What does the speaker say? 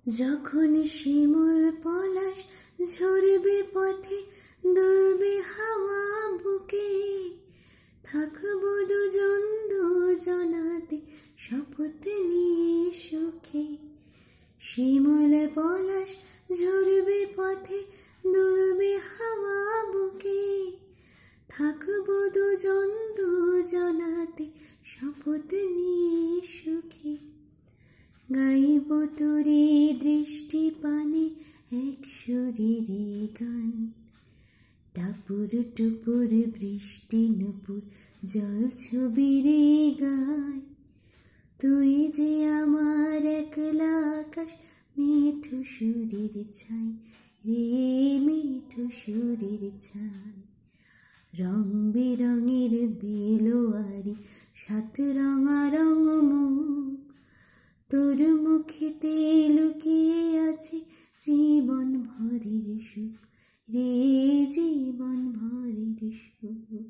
যখন শিমুল পলাশ ঝরবে পথে, দুলবে হাওয়া বুকে, থাকবো দুজন দুজনাতে শপথ নিয়ে সুখে। শিমুল পলাশ ঝরবে পথে, দুলবে হাওয়া বুকে, থাকবো দুজন দুজনাতে শপথ নিয়ে সুখে। গাইব তোরে দৃষ্টি পানে এক সুরেরই গান, টাপুর টুপুর বৃষ্টি নুপুর জল ছবিরে গায়। তুই যে আমার একলা আকাশ, মিঠু সুরের ছাই রে, মিঠু সুরের ছাই। রং বেরঙের বেলোয়ারি সাত রঙা রঙ মুখ, তোর মুখেতে লুকিয়ে আছে জীবন ভরের সুখ রে, জীবন ভরের সুখ।